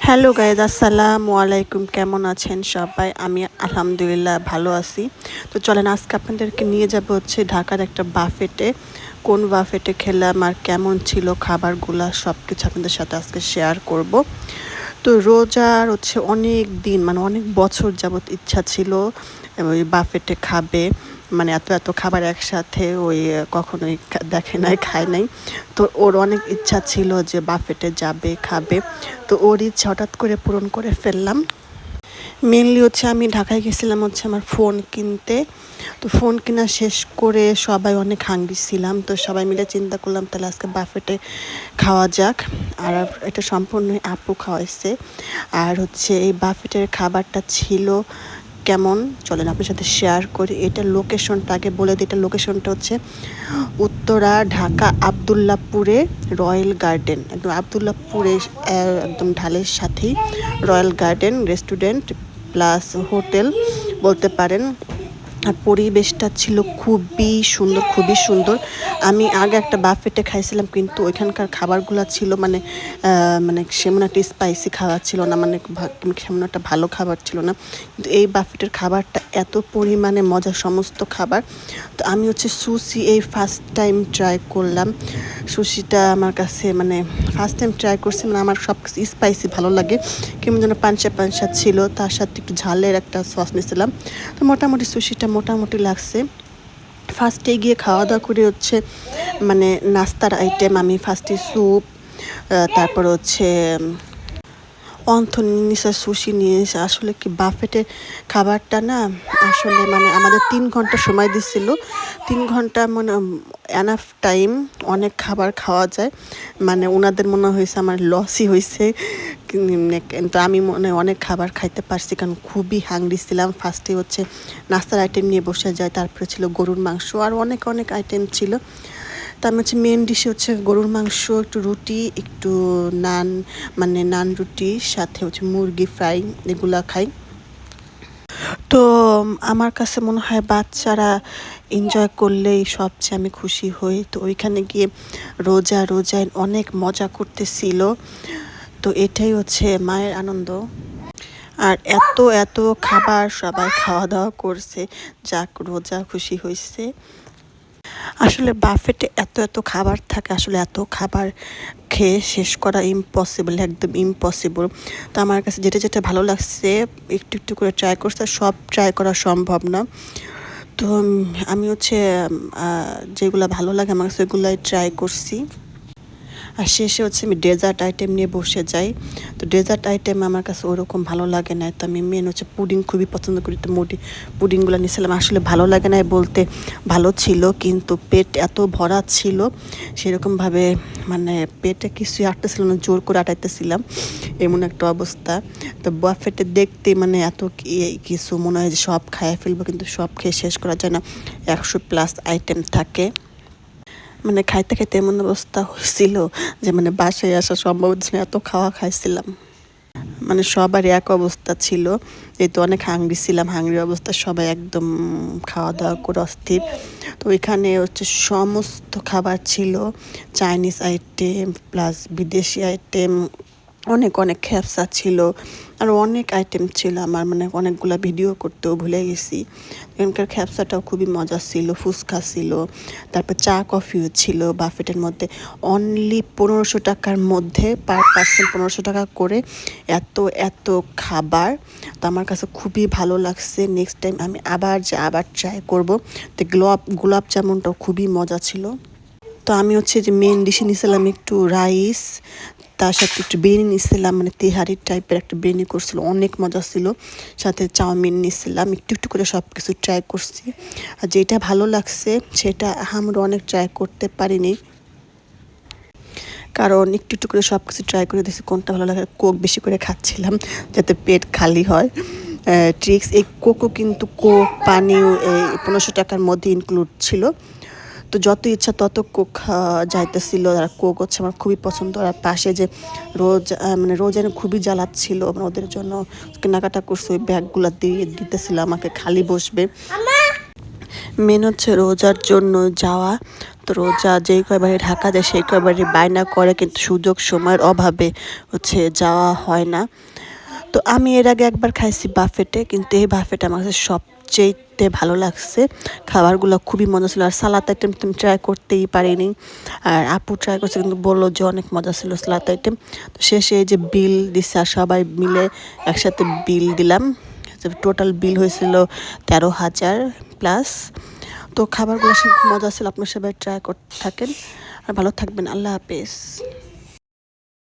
Hello guys, আসসালামু আলাইকুম। কেমন আছেন সবাই? আমি আলহামদুলিল্লাহ ভালো আছি। তো চলেন আজকে আপনাদেরকে নিয়ে যাব হচ্ছে ঢাকার একটা বাফেটে। কোন বাফেটে খেলাম আর কেমন ছিল খাবারগুলা সব কিছু আপনাদের সাথে আজকে শেয়ার করব। তো রোজার হচ্ছে অনেক দিন মানে অনেক বছর যাবত ইচ্ছা ছিল ওই বাফেটে খাবে, মানে এত এত খাবার একসাথে ওই কখনোই দেখে নাই, খায় নাই। তো ওর অনেক ইচ্ছা ছিল যে বাফেটে যাবে, খাবে। তো ওর ইচ্ছা হঠাৎ করে পূরণ করে ফেললাম। মেনলি হচ্ছে আমি ঢাকায় গেছিলাম হচ্ছে আমার ফোন কিনতে। তো ফোন কেনা শেষ করে সবাই অনেক হাংরি ছিলাম, তো সবাই মিলে চিন্তা করলাম তাহলে আজকে বাফেটে খাওয়া যাক। আর এটা সম্পূর্ণ আপু খাওয়াইছে। আর হচ্ছে এই বাফেটের খাবারটা ছিল কেমন চলেন আপনার সাথে শেয়ার করি। এটার লোকেশনটা আগে বলে দিই। এটার লোকেশনটা হচ্ছে উত্তরা ঢাকা আবদুল্লাপুরে রয়্যাল গার্ডেন, একদম আবদুল্লাপুরে একদম ঢালের সাথেই royal garden restaurant plus hotel বলতে পারেন। আর পরিবেশটা ছিল খুবই সুন্দর, খুবই সুন্দর। আমি আগে একটা বাফেটে খাইছিলাম, কিন্তু ওইখানকার খাবারগুলো ছিল মানে মানে সেমন একটা স্পাইসি খাবার ছিল না, মানে সেমন একটা ভালো খাবার ছিল না। কিন্তু এই বাফেটের খাবারটা এত পরিমাণে মজা, সমস্ত খাবার। তো আমি হচ্ছে সুশি এই ফার্স্ট টাইম ট্রাই করলাম। সুশিটা আমার কাছে মানে ফার্স্ট টাইম ট্রাই করছি, মানে আমার সব কিছু স্পাইসি ভালো লাগে, কেমন যেন পাঞ্চা পাঞ্চা ছিল, তার সাথে একটু ঝালের একটা সস নিয়েছিলাম। তো মোটামুটি সুশিটা মোটামুটি লাগছে। ফার্স্টে গিয়ে খাওয়া দাওয়া করে হচ্ছে মানে নাস্তার আইটেম আমি ফার্স্টে স্যুপ, তারপর হচ্ছে অন্থনিসা সুশি নিয়ে এসে। আসলে কি বাফেটের খাবারটা না আসলে মানে আমাদের 3 ঘন্টা সময় দিচ্ছিল। 3 ঘন্টা মানে এনাফ টাইম, অনেক খাবার খাওয়া যায়। মানে ওনাদের মনে হয়েছে আমার লসই হয়েছে, কিন্তু আমি মনে অনেক খাবার খাইতে পারছি কারণ খুবই হাংরি ছিলাম। ফার্স্টে হচ্ছে নাস্তার আইটেম নিয়ে বসে যায়, তারপরে ছিল গরুর মাংস আর অনেক অনেক আইটেম ছিল। তার হচ্ছে মেন ডিশে হচ্ছে গরুর মাংস, একটু রুটি, একটু নান, মানে নান রুটির সাথে হচ্ছে মুরগি ফ্রাই, এগুলা খাই। তো আমার কাছে মনে হয় বাচ্চারা এনজয় করলেই সবচেয়ে আমি খুশি হই। তো ওইখানে গিয়ে রোজায় অনেক মজা করতেছিল। তো এটাই হচ্ছে মায়ের আনন্দ। আর এত এত খাবার সবাই খাওয়া দাওয়া করছে, যাক রোজা খুশি হয়েছে। আসলে বাফেটে এত এত খাবার থাকে, আসলে এত খাবার খেয়ে শেষ করা ইম্পসিবল, একদম ইম্পসিবল। তো আমার কাছে যেটা যেটা ভালো লাগছে একটু একটু করে ট্রাই করতে, সব ট্রাই করা সম্ভব না। তো আমি হচ্ছে যেগুলো ভালো লাগে আমার কাছে সেগুলাই ট্রাই করছি। আর শেষে হচ্ছে আমি ডেজার্ট আইটেম নিয়ে বসে যাই। তো ডেজার্ট আইটেম আমার কাছে ওরকম ভালো লাগে না। তো আমি মেন হচ্ছে পুডিং খুবই পছন্দ করি। তো পুডিংগুলো নিয়েছিলাম। আসলে ভালো লাগে না বলতে ভালো ছিল, কিন্তু পেট এত ভরা ছিল সেরকমভাবে মানে পেটে কিছুই আটতেছিল না, জোর করে আটাইতেছিলাম, এমন একটা অবস্থা। তো বাফেটে দেখতে মানে এত কিছু মনে হয় যে সব খাইয়ে ফেলবো, কিন্তু সব খেয়ে শেষ করা যায় না, 100+ আইটেম থাকে। মানে খাইতে খাইতে এমন অবস্থা হয়েছিল যে মানে বাসায় আসা সম্ভব হচ্ছে না, এত খাওয়া খাইছিলাম। মানে সবারই এক অবস্থা ছিল, যেহেতু অনেক হাংরি ছিলাম, হাংরি অবস্থা সবাই একদম খাওয়া দাওয়া করে অস্থির। তো ওইখানে হচ্ছে সমস্ত খাবার ছিল, চাইনিজ আইটেম প্লাস বিদেশি আইটেম, অনেক অনেক খ্যাপসা ছিল, আর অনেক আইটেম ছিল। আমার মানে অনেকগুলো ভিডিও করতেও ভুলে গেছি। এখানকার খ্যাপসাটাও খুবই মজা ছিল, ফুচকা ছিল, তারপর চা কফিও ছিল বাফেটের মধ্যে। অনলি 1500 টাকার মধ্যে পার পার্সন 1500 টাকা করে এত এত খাবার। তো আমার কাছে খুবই ভালো লাগছে। নেক্সট টাইম আমি আবার ট্রাই করব। তো গোলাপ জামুনটাও খুবই মজা ছিল। তো আমি হচ্ছে যে মেন ডিশে নিয়েছিলাম একটু রাইস, তার সাথে একটু বিরিয়ানি নিয়েছিলাম, মানে তেহারি টাইপের একটা বিরিয়ানি করছিল, অনেক মজা ছিল। সাথে চাউমিন নিয়েছিলাম, একটু একটু করে সব কিছু ট্রাই করছি। আর যেটা ভালো লাগছে সেটা আমরা অনেক ট্রাই করতে পারিনি, কারণ একটু একটু করে সব কিছু ট্রাই করে দিয়েছি। কোনটা ভালো লাগে, কোক বেশি করে খাচ্ছিলাম যাতে পেট খালি হয়। ট্রিক্স এই কোকও কিন্তু কোক পানি এই 1500 টাকার মধ্যে ইনক্লুড ছিল। তো যত ইচ্ছা তত কোক যাইতেছিল। আর কোক হচ্ছে আমার খুবই পছন্দ। আর পাশে যে মানে রোজ যেন খুবই জ্বালাচ্ছিল, মানে ওদের জন্য কেনাকাটা করছে, ওই ব্যাগগুলো দিয়ে দিতেছিল আমাকে, খালি বসবে। মেন হচ্ছে রোজার জন্য যাওয়া। তো রোজা যেই কয়বারে ঢাকা যায় সেই কয়বারে বায়না করে, কিন্তু সুযোগ সময়ের অভাবে যাওয়া হয় না। তো আমি এর আগে একবার খাইছি বাফেটে, কিন্তু এই বাফেটে আমার কাছে সবচেয়ে ভালো লাগছে। খাবারগুলো খুবই মজা ছিল, আর সালাদ আইটেম তুমি ট্রাই করতেই পারিনি। আর আপু ট্রাই করছে, কিন্তু বললো যে অনেক মজা ছিল সালাদ আইটেম। তো শেষে এই যে বিল দিচ্ছে, আর সবাই মিলে একসাথে বিল দিলাম। টোটাল বিল হয়েছিল 13,000 প্লাস। তো খাবারগুলো সব মজা ছিল, আপনার সবাই ট্রাই করতে থাকেন আর ভালো থাকবেন। আল্লাহ হাফেজ।